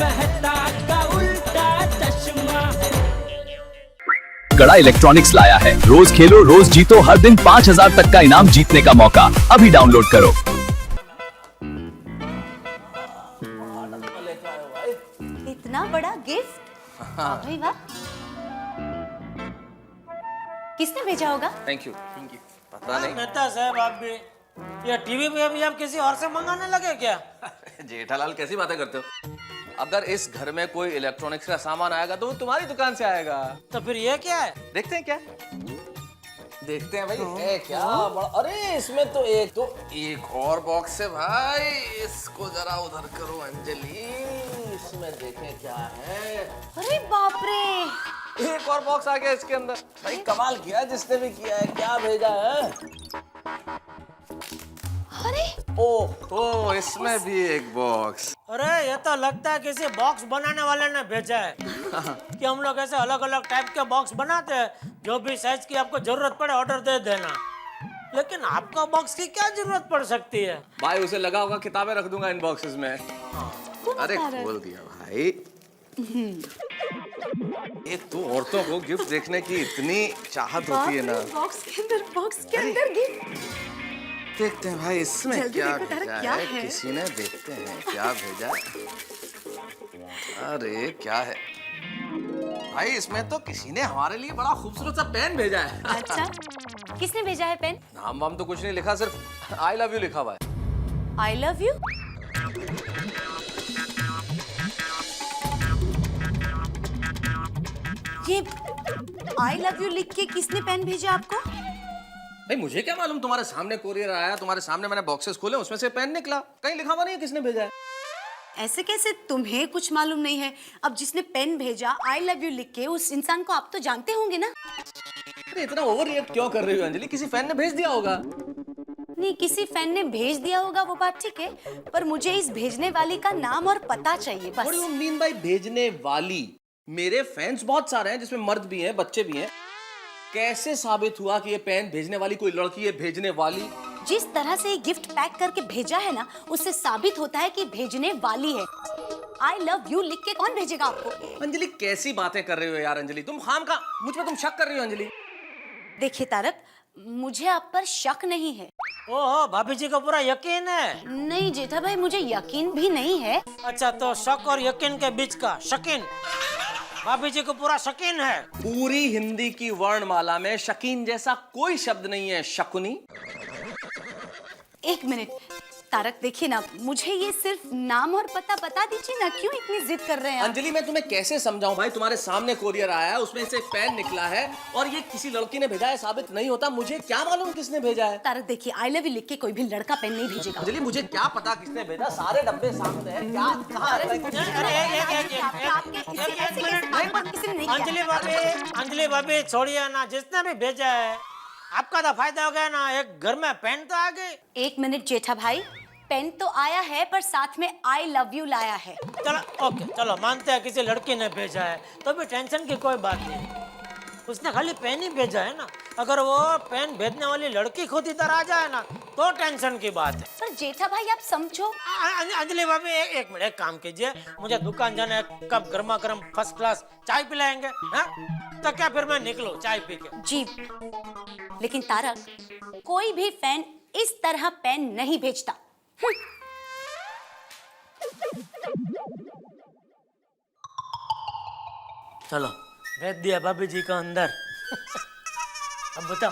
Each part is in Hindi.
मेहता का उल्टा चश्मा। गड़ा इलेक्ट्रॉनिक्स लाया है, रोज खेलो रोज जीतो, हर दिन 5,000 तक का इनाम जीतने का मौका। अभी डाउनलोड करो। इतना बड़ा गिफ्ट, भाई वाह। किसने भेजा होगा? Thank you. पता नहीं। मेहता साहब, आप भी ये टीवी पे अभी आप किसी और से मंगाने लगे क्या? जेठालाल कैसी बातें करते हो? अगर इस घर में कोई इलेक्ट्रॉनिक्स का सामान आएगा तो वो तुम्हारी दुकान से आएगा। तो फिर ये क्या है? देखते हैं क्या? देखते हैं भाई है क्या बड़ा। अरे इसमें तो एक और बॉक्स है भाई। इसको जरा उधर करो अंजलि, इसमें देखें क्या है। अरे बाप रे, एक और बॉक्स आ गया इसके अंदर। भाई कमाल किया जिसने भी किया है। क्या भेजा है? अरे ओह इसमें भी एक बॉक्स। अरे ये तो लगता है किसी बॉक्स बनाने वाले ने भेजा है कि हम लोग ऐसे अलग अलग टाइप के बॉक्स बनाते हैं, जो भी साइज की आपको जरूरत पड़े ऑर्डर दे देना। लेकिन आपका बॉक्स की क्या जरूरत पड़ सकती है? भाई उसे लगा होगा किताबें रख दूंगा इन बॉक्सेस में। अरे खोल दिया भाई। एक तो औरतों को गिफ्ट देखने की इतनी चाहत होती है ना। बॉक्स के अंदर गिफ्ट। देखते हैं भाई इसमें जल्दी क्या देखो तारा, भेजा क्या है? है? किसी ने देखते हैं क्या भेजा। अरे क्या है भाई? इसमें तो किसी ने हमारे लिए बड़ा खूबसूरत सा पेन भेजा है। अच्छा, किसने भेजा है पेन? नाम वाम तो कुछ नहीं लिखा, सिर्फ आई लव यू लिखा हुआ है। I love you. ये आई लव यू लिख के किसने पेन भेजा आपको? भाई मुझे क्या मालूम, तुम्हारे सामने कोरियर आया, तुम्हारे सामने मैंने बॉक्सेस खोले, उसमें से पेन निकला। कहीं लिखा हुआ नहीं है किसने भेजा है। ऐसे कैसे तुम्हें कुछ मालूम नहीं है? अब जिसने पेन भेजा आई लव यू लिख के, उस इंसान को आप तो जानते होंगे ना? अरे इतना ओवर रिएक्ट क्यों कर रही हो अंजलि? किसी फैन ने भेज दिया होगा। नहीं, किसी फैन ने भेज दिया होगा वो बात ठीक है, पर मुझे इस भेजने वाली का नाम और पता चाहिए बस। What do you mean by भेजने वाली? मेरे फैंस बहुत सारे हैं जिसमें मर्द भी हैं बच्चे भी हैं। कैसे साबित हुआ कि ये पेन भेजने वाली कोई लड़की है? भेजने वाली जिस तरह से ये गिफ्ट पैक करके भेजा है ना, उससे साबित होता है कि भेजने वाली है। आई लव यू लिख के कौन भेजेगा आपको? अंजलि कैसी बातें कर रही हो यार अंजलि? तुम खाम का मुझ पे तुम शक कर रही हो अंजलि। देखिए तारक, मुझे आप पर शक नहीं है। ओहो, भाभी जी को पूरा यकीन है? नहीं जेठा भाई, मुझे यकीन भी नहीं है। अच्छा, तो शक और यकीन के बीच का शकीन। भाभी जी को पूरा शकीन है। पूरी हिंदी की वर्णमाला में शकीन जैसा कोई शब्द नहीं है। शकुनी। एक मिनट तारक, देखिए ना, मुझे ये सिर्फ नाम और पता बता दीजिए ना। क्यों इतनी जिद कर रहे हैं आप? अंजलि मैं तुम्हें कैसे समझाऊं भाई? तुम्हारे सामने कोरियर आया है, उसमें से एक पेन निकला है और ये किसी लड़की ने भेजा है साबित नहीं होता। मुझे क्या मालूम किसने भेजा है? तारक देखिए, आई लव यू लिख के कोई भी लड़का पेन नहीं भेजेगा। अंजलि मुझे क्या पता किसने भेजा? सारे डब्बे सामने हैं। क्या कहाँ अंजलि भाभी छोड़िए ना, जिसने भी भेजा है आपका तो फायदा हो गया ना। एक घर में पेन तो आ गई। एक मिनट जेठा भाई, पेन तो आया है पर साथ में आई लव यू लाया है। चलो ओके, चलो मानते हैं किसी लड़की ने भेजा है, तो भी टेंशन की कोई बात नहीं। उसने खाली पेन ही भेजा है ना। अगर वो पेन भेजने वाली लड़की खुद इधर आ जाए ना, तो टेंशन की बात है। पर जेठा भाई आप समझो। अंजलि भाभी एक मिनट, एक काम कीजिए, मुझे दुकान जाना है, कब गर्मा गर्म फर्स्ट क्लास चाय पिलाएंगे? हाँ? तो क्या फिर मैं निकलूं चाय पी के? जी, लेकिन तारक, कोई भी फैन इस तरह पेन नहीं भेजता। चलो भेज दिया भाभी जी को अंदर। अब बताओ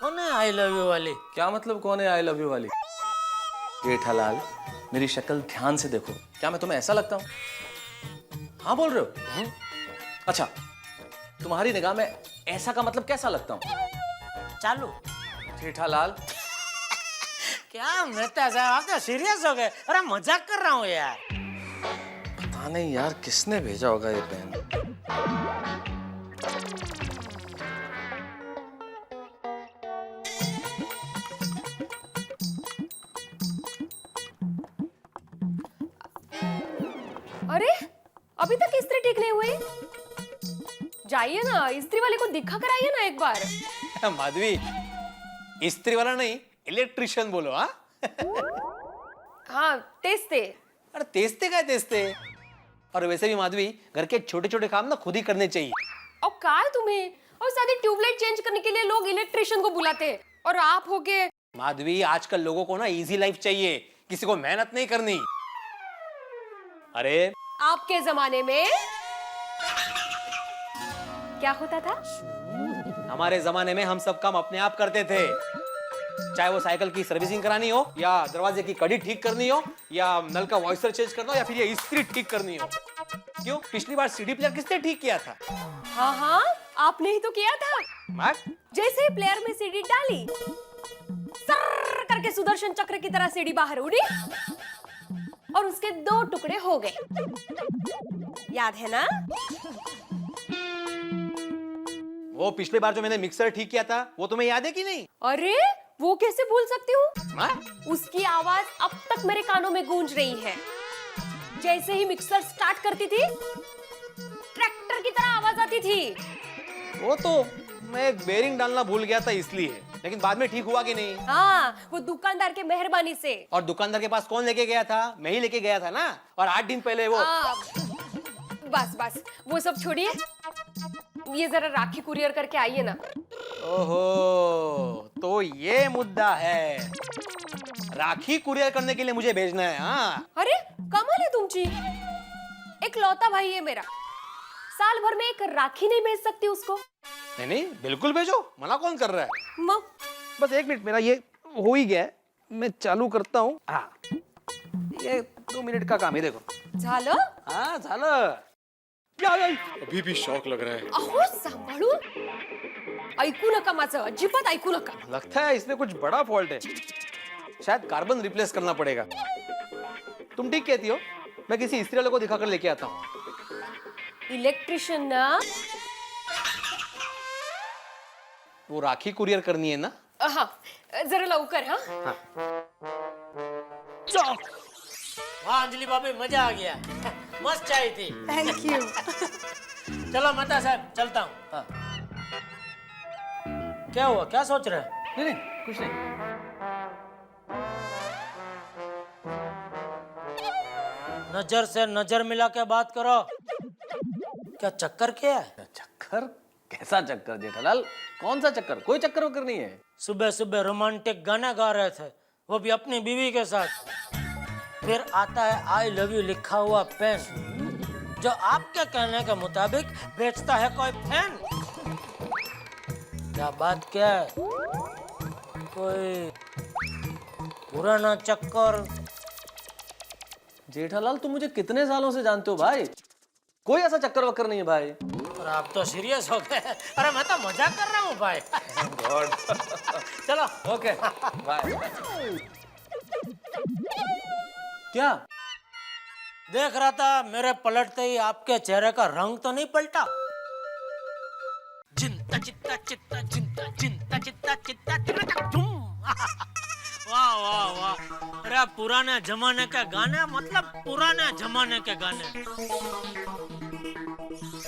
कौन है आई लव यू वाली? क्या मतलब कौन है आई लव यू वाली? जेठालाल मेरी शक्ल ध्यान से देखो। क्या मैं तुम्हें ऐसा लगता हूँ? हाँ बोल रहे हो? अच्छा, तुम्हारी निगाह में ऐसा का मतलब कैसा लगता हूँ? चालू। जेठालाल क्या मेहता साहब, आप तो सीरियस हो गए? अरे मजाक कर रहा हूँ यार। पता नहीं यार किसने भेजा होगा ये पेन। अरे अभी तक इस्त्री ठीक नहीं हुई? जाइए ना, इस्त्री वाले को दिखा कर आइए ना एक बार। माधवी, इस्त्री वाला नहीं, इलेक्ट्रिशियन बोलो। हाँ हाँ तेच ते, अरे तेजते काय तेजते। और वैसे भी माधवी, घर के छोटे छोटे काम ना खुद ही करने चाहिए। और का है तुम्हें? और सादी ट्यूबलाइट चेंज करने के लिए लोग इलेक्ट्रिशियन को बुलाते हैं और आप हो के। माधवी, आजकल लोगों को ना इजी लाइफ चाहिए, किसी को मेहनत नहीं करनी। अरे आपके जमाने में क्या होता था? हमारे जमाने में हम सब काम अपने आप करते थे, चाहे वो साइकिल की सर्विसिंग करानी हो, या दरवाजे की कड़ी ठीक करनी हो, या नल का वॉइसर चेंज करना हो, या फिर ये इस्त्री ठीक करनी हो। क्यों, पिछली बार सीडी प्लेयर किसने ठीक किया था? हाँ हाँ, आपने ही तो किया था। मैं? जैसे ही प्लेयर में सीडी डाली, सर करके सुदर्शन चक्र की तरह सीडी बाहर उड़ी और उसके 2 टुकड़े हो गए। याद है ना? वो पिछली बार जो मैंने मिक्सर ठीक किया था, वो तुम्हें याद है कि नहीं? अरे वो कैसे भूल सकती हूँ? मैं? उसकी आवाज अब तक मेरे कानों में गूंज रही है। जैसे ही मिक्सर स्टार्ट करती थी, ट्रैक्टर की तरह आवाज आती थी। वो तो मैं एक बेरिंग डालना भूल गया था इसलिए, लेकिन बाद में ठीक हुआ कि नहीं? हाँ, वो दुकानदार के मेहरबानी से। और दुकानदार के पास कौन लेके गया था? मैं ही लेके गया था ना। और 8 दिन पहले वो बस बस वो सब छोड़िए, ये जरा राखी कुरियर करके आइए ना। ओहो, तो ये मुद्दा है, राखी कुरियर करने के लिए मुझे भेजना है। हाँ, अरे कमाल है तुमची, एक लौता भाई है मेरा, साल भर में एक राखी नहीं भेज सकती उसको? नहीं नहीं, बिल्कुल भेजो, मना कौन कर रहा है। बस 1 मिनट, मेरा ये हो ही गया है, मैं चालू करता हूँ। हाँ, ये 2 मिनिट का काम है, देखो। झालं? हाँ झालं। अभी भी शौक लग रहा है। अहो सांभाळून, ऐकू नका माझं, अजिबात ऐकू नका। लगता है इसमें कुछ बड़ा फॉल्ट है, शायद कार्बन रिप्लेस करना पड़ेगा। तुम ठीक कहती हो, मैं किसी इस्त्री वाले को दिखाकर लेके आता हूँ। इलेक्ट्रिशियन ना? वो राखी कुरियर करनी है ना? हाँ, जरा लवकर। हाँ वाह अंजलि भाभी, मजा आ गया। मस्त चाय थी। Thank you. चलो मेहता साहब, चलता हूँ। हाँ। क्या हुआ, क्या सोच रहे हैं? नहीं नहीं, कुछ नहीं। नजर से नजर मिला के बात करो। क्या चक्कर क्या है? चक्कर? कैसा चक्कर जेठालाल? कौन सा चक्कर? कोई चक्कर वक्कर नहीं है। सुबह सुबह रोमांटिक गाना गा रहे थे, वो भी अपनी बीवी के साथ। फिर आता है आई लव यू लिखा हुआ पेन, जो आपके कहने के मुताबिक बेचता है कोई फैन। क्या बात क्या है? कोई पुराना चक्कर? जेठालाल, तुम मुझे कितने सालों से जानते हो भाई? कोई ऐसा चक्कर वक्कर नहीं है भाई। और आप तो सीरियस हो गए। अरे मैं तो मजाक कर रहा हूँ भाई। चलो ओके बाय। क्या? देख रहा था, मेरे पलटते ही आपके चेहरे का रंग तो नहीं पलटा? चिंता चित्ता चित्ता चिंता चिंता चित्ता चित्ता चित्ता धूम। वाह वाह वाह, अरे पुराने जमाने के गाने, मतलब पुराने जमाने के गाने।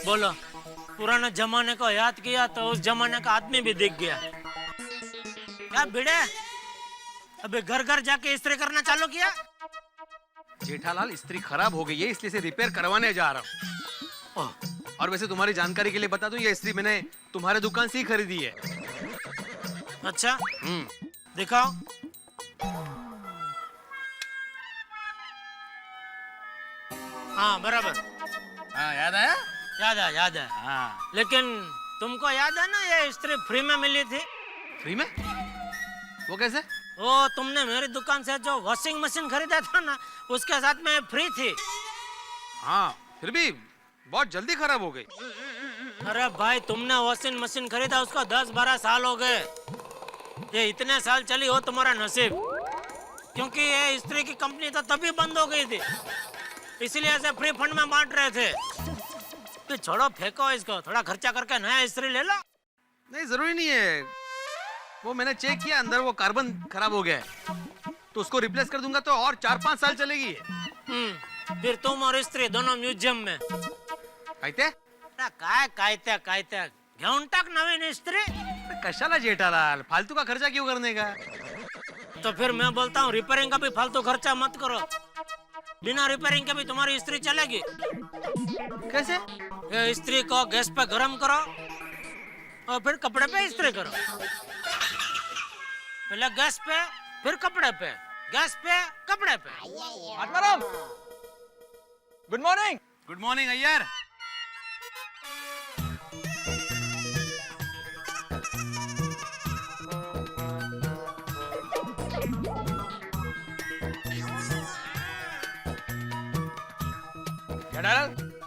बोलो, पुराने जमाने को याद किया तो उस जमाने का आदमी भी दिख गया। क्या भिड़े, अबे घर घर जाके इस्त्री करना चालू किया? जेठालाल, इस्त्री खराब हो गई है, इसलिए इसे रिपेयर करवाने जा रहा हूँ। और वैसे तुम्हारी जानकारी के लिए बता दूं, ये इस्त्री मैंने तुम्हारे दुकान से ही खरीदी है। अच्छा, दिखाओ। हाँ बराबर। हाँ, याद आया? याद है। हाँ। लेकिन तुमको याद है ना, ये इस्त्री फ्री में मिली थी? फ्री में? वो कैसे? वो तुमने मेरी दुकान से जो वॉशिंग मशीन खरीदा था ना, उसके साथ में फ्री थी। हाँ, फिर भी बहुत जल्दी खराब हो गई। अरे भाई, तुमने वॉशिंग मशीन खरीदा उसको 10-12 साल हो गए। ये इतने साल चली हो तुम्हारा नसीब, क्योंकि ये इस्त्री की कंपनी तो तभी बंद हो गई थी, इसलिए ऐसे फ्री फंड में बांट रहे थे। तो छोड़ो, फेंको इसको, थोड़ा खर्चा करके नया इस्त्री ले लो। नहीं, जरूरी नहीं है। वो मैंने चेक किया, अंदर वो कार्बन खराब हो गया है, तो उसको रिप्लेस कर दूंगा तो और 4-5 साल चलेगी। फिर तुम और इस्त्री दोनों म्यूजियम में। कायते? काय घेऊन टाक नवीन इस्त्री। कशाला जेठालाल, फालतू का खर्चा क्यों करने का? तो फिर मैं बोलता हूँ, रिपेयरिंग का भी फालतू खर्चा मत करो। बिना रिपेयरिंग के भी तुम्हारी इस्त्री चलेगी। कैसे? ये इस्त्री को गैस पे गरम करो और फिर कपड़े पे इस्त्री करो। पहले गैस पे, फिर कपड़े पे, गैस पे, कपड़े पे। Atmaram, good morning. Good morning Iyer.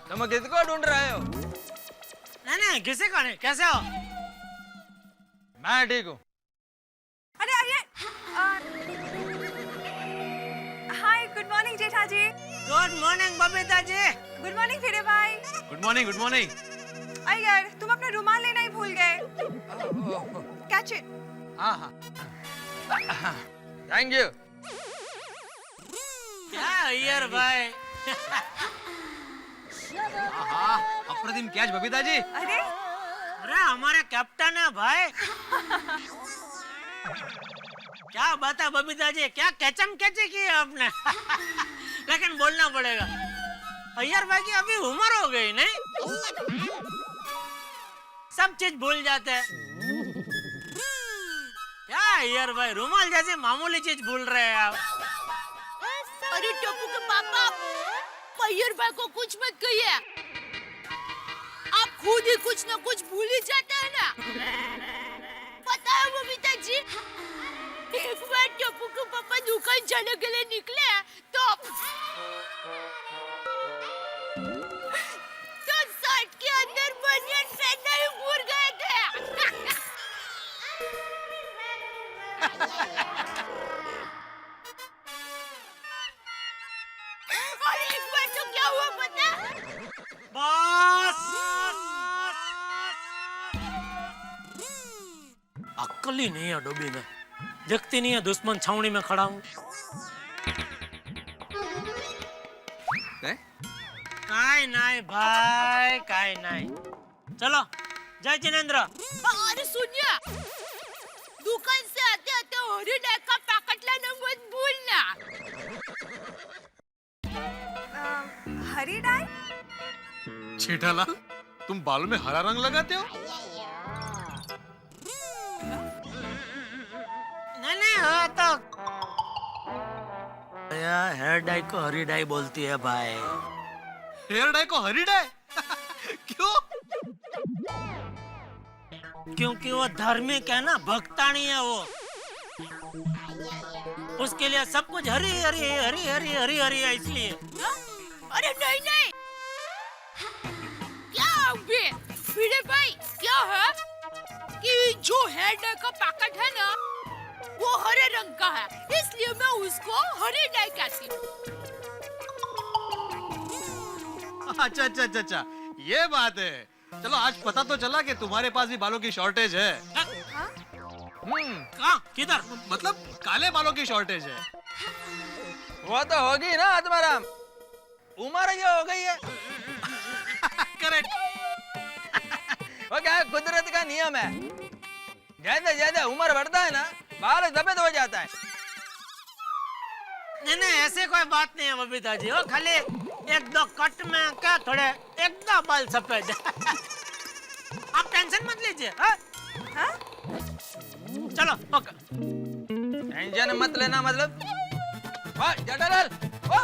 तुम किसको ढूंढ रहे हो? नहीं किसी को नहीं। कैसे हो? मैं ठीक हूँ। अरे आइए। हाय, गुड मॉर्निंग जेठा जी। Good morning Babita ji. Good morning फिरे भाई। Good morning, good morning. Iyer, तुम अपना रुमाल लेना ही भूल गए। Catch it. हाँ हाँ, थैंक यू। क्या अय्यर भाई? हाँ, अप्रतिम कैच बबीता जी। अरे अरे हमारे कैप्टन है भाई। क्या बात है बबीता जी, क्या कैचम कैची की है आपने। लेकिन बोलना पड़ेगा, अय्यर भाई की अभी उम्र हो गई नहीं? सब चीज भूल जाते हैं। क्या अय्यर भाई, रुमाल जैसे मामूली चीज भूल रहे हैं आप। अरे टप्पू के पापा, अय्यर भाई को कुछ मत कहिए। आप खुद ही कुछ ना कुछ भूल ही जाते हैं ना। पता है बबीता जी, एक बार टप्पू के पापा दुकान जाने के लिए निकले तो शर्ट के अंदर बनियान पहनना ही भूल गए थे। और एक बार तो क्या हुआ पता? बस अक्ल ही नहीं है डोबी में। देखती नहीं है दुश्मन छावनी में खड़ा हूँ। काय नहीं भाई, काय नहीं। चलो जय जिनेंद्र। अरे सुनिए, दुकान से आते आते हॉलिडे का पैकेट लाना मत भूलना। हरी डाई। जेठालाल, तुम बालों में हरा रंग लगाते हो? नहीं हो तो हेयर डाई को हरी डाई बोलती है भाई। हेयर डाई को हरी डाई? क्यों? क्योंकि वो धार्मिक है ना, भक्तानी है वो। उसके लिए सब कुछ हरी हरी हरी हरी हरी हरी है, इसलिए। अरे नहीं नहीं, क्या अबे फिरे भाई, क्या है कि जो हेयर डाई का पैकेट है ना वो हरे रंग का है, इसलिए मैं उसको हरी डाई कहती हूँ। अच्छा अच्छा अच्छा अच्छा, ये बात है। चलो आज पता तो चला कि तुम्हारे पास भी बालों की शॉर्टेज है। कहाँ? किधर? मतलब काले बालों की शॉर्टेज है। वो तो होगी ना आत्माराम, उम्र ये हो गई है। करेक्ट। वो क्या है, कुदरत का नियम है। जैसे जैसे उम्र बढ़ता है ना, बाल सफेद हो जाता है। नहीं ऐसे कोई बात नहीं है बबीता जी। वो खाली एक दो कट में क्या थोड़े एक दो बाल सफेद। आप टेंशन मत लीजिए। हाँ? चलो ओके। टेंशन मत लेना मतलब? वाह जेठालाल, ओ!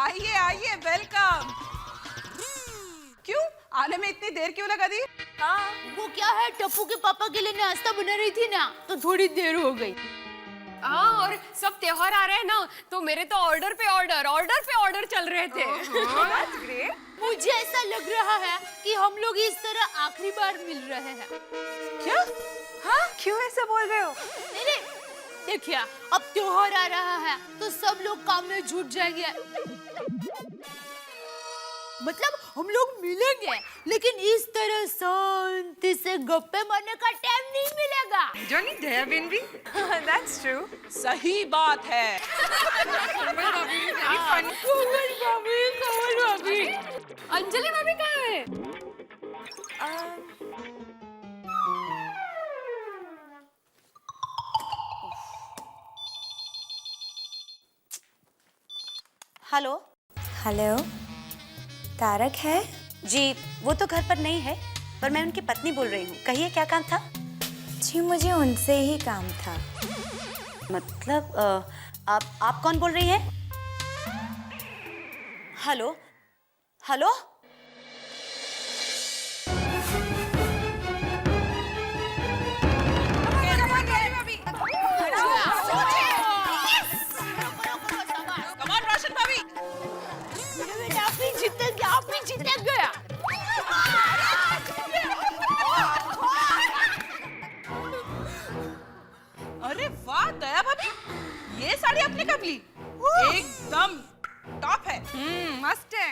आइए आइए, वेलकम। क्यों आने में इतनी देर क्यों लगा दी? हाँ, वो क्या है, टप्पू के पापा के लिए नाश्ता बना रही थी ना, तो थोड़ी देर हो गई। हाँ, और सब त्योहार आ रहे हैं ना, तो मेरे तो ऑर्डर पे ऑर्डर चल रहे थे। मुझे ऐसा लग रहा है कि हम लोग इस तरह आखिरी बार मिल रहे हैं। क्या? हाँ, क्यों ऐसा बोल रहे हो? नहीं देखिए, अब त्योहार आ रहा है तो सब लोग काम में जुट जाएंगे। मतलब हम लोग मिलेंगे, लेकिन इस तरह शांति से गप्पे मारने का टाइम नहीं मिलेगा। Don't need Daya Binvi? That's true. सही बात है। कमल भाभी। अंजलि भाभी कहाँ है? हेलो हेलो, तारक है? जी, वो तो घर पर नहीं है, पर मैं उनकी पत्नी बोल रही हूँ। कहिए क्या काम था? जी मुझे उनसे ही काम था। मतलब आप कौन बोल रही हैं? Hello hello Come on, Roshan भाभी। आप ही जीते गया। अरे वाह दया भाभी, ये साड़ी आपने कब ली? एकदम टॉप है। मस्त है।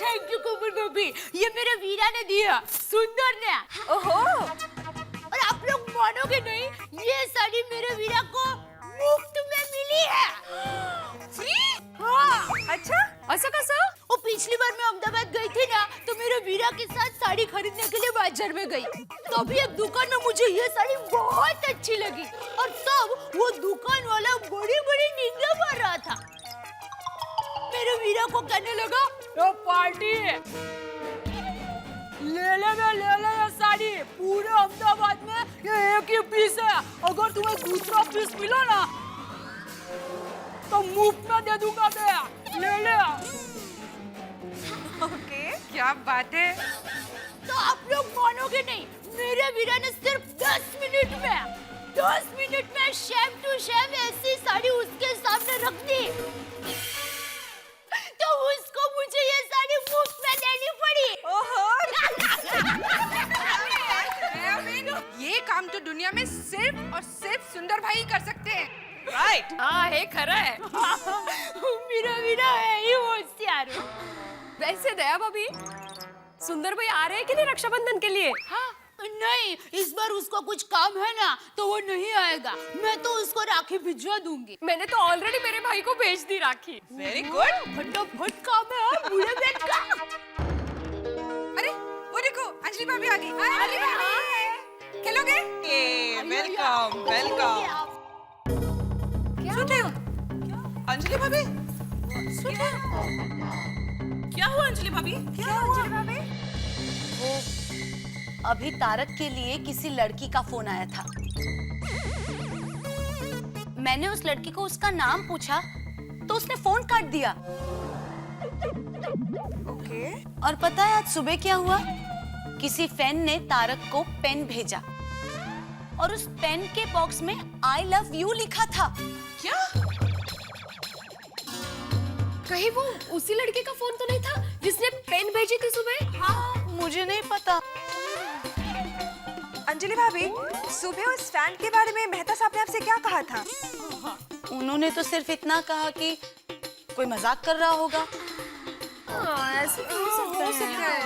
थैंक यू कमल भाभी, ये मेरे वीरा ने दिया, सुंदर ने। ओहो, और आप लोग मानोगे नहीं, ये साड़ी मेरे वीरा को मुफ्त में मिली है। फ्री? हाँ। अच्छा, ऐसा कैसा? वो पिछली बार मैं अहमदाबाद गई थी ना, तो मेरे वीरा के साथ साड़ी खरीदने के लिए बाजार में गई। तो अभी एक दुकान में मुझे ये साड़ी बहुत अच्छी लगी, और तब वो दुकान वाला बड़ी बड़ी निगाह मार रहा था। मेरे वीरा को कहने लगा, ये पार्टी है, ले ले ये साड़ी, पूरे अहमदाबाद में ये एक ही पीस है, अगर तुम्हें दूसरा पीस मिला ना तो मुफ्त में दे दूंगा मैं, ले ले। ओके, क्या बात है। तो आप लोग मानोगे नहीं, मेरे वीरा ने सिर्फ 10 मिनट में शेम टू शेम ऐसी साड़ी उसके सामने रख दी, तो उसको मुझे ये साड़ी मुफ्त में देनी पड़ी। ये काम तो दुनिया में सिर्फ और सिर्फ सुंदर भाई कर सकते हैं, राइट? हाँ है, खरा है। मेरा वीरा है ही होशियार। वैसे दया भाभी, सुंदर भाई आ रहे हैं कि नहीं रक्षाबंधन के लिए? हाँ, नहीं, इस बार उसको कुछ काम है ना, तो वो नहीं आएगा। मैं तो उसको राखी भिजवा दूंगी। मैंने तो ऑलरेडी मेरे भाई को भेज दी राखी। Very good. फटाफट काम है बूढ़े बेट का। अरे वो देखो, अंजलि भाभी आ गई। अरे खेलोगे? Welcome welcome. सुन रहे हो अंजलि भाभी? सुन रहे हो? क्या हुआ अंजलि भाभी? क्या हुआ अंजलि भाभी? वो अभी तारक के लिए किसी लड़की का फोन आया था। मैंने उस लड़की को उसका नाम पूछा तो उसने फोन काट दिया। ओके। और पता है आज सुबह क्या हुआ? किसी फैन ने तारक को पेन भेजा और उस पेन के बॉक्स में आई लव यू लिखा था। क्या? कहीं वो उसी लड़के का फोन तो नहीं था जिसने पेन भेजी थी सुबह? हाँ, मुझे नहीं पता। अंजलि भाभी, सुबह उस फैन के बारे में मेहता साहब ने आपसे क्या कहा था? उन्होंने तो सिर्फ इतना कहा कि कोई मजाक कर रहा होगा। हाँ, ऐसे तो हो सकता है।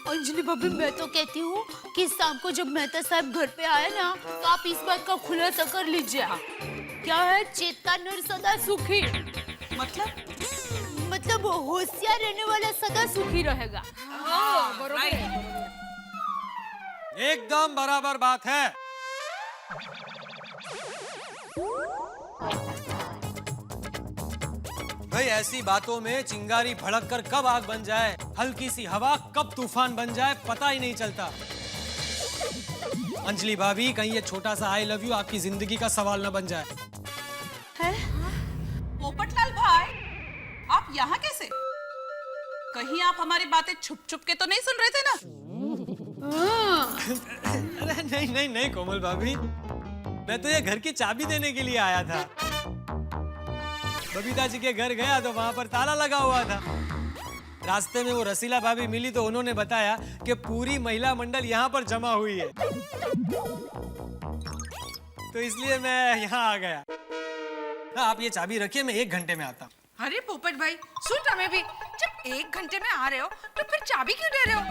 अंजलि भाभी, मैं तो कहती हूँ कि शाम को जब मेहता साहब घर पे आए ना, तो आप इस बात का खुलासा कर लीजिए। क्या है, चेता नर सदा सुखी। मतलब होशियार रहने वाला सदा सुखी रहेगा। हाँ, बरोबर है। एकदम बराबर बात है। भाई ऐसी बातों में चिंगारी भड़क कर कब आग बन जाए, हल्की सी हवा कब तूफान बन जाए, पता ही नहीं चलता। अंजलि भाभी, कहीं ये छोटा सा आई लव यू आपकी जिंदगी का सवाल न बन जाए। पोपटलाल भाई, आप यहाँ कैसे? कहीं आप हमारी बातें छुप छुप के तो नहीं सुन रहे थे ना? अरे नहीं नहीं नहीं कोमल भाभी, मैं तो ये घर की चाबी देने के लिए आया था। बबीता जी के घर गया तो वहां पर ताला लगा हुआ था। रास्ते में वो रसीला भाभी मिली तो उन्होंने बताया कि पूरी महिला मंडल यहाँ पर जमा हुई है, तो इसलिए मैं यहाँ आ गया। आप ये चाबी रखिए, मैं 1 घंटे में आता हूँ। अरे पोपट भाई, सुन रहा मैं भी, जब 1 घंटे में आ रहे हो तो फिर चाबी क्यों दे रहे हो?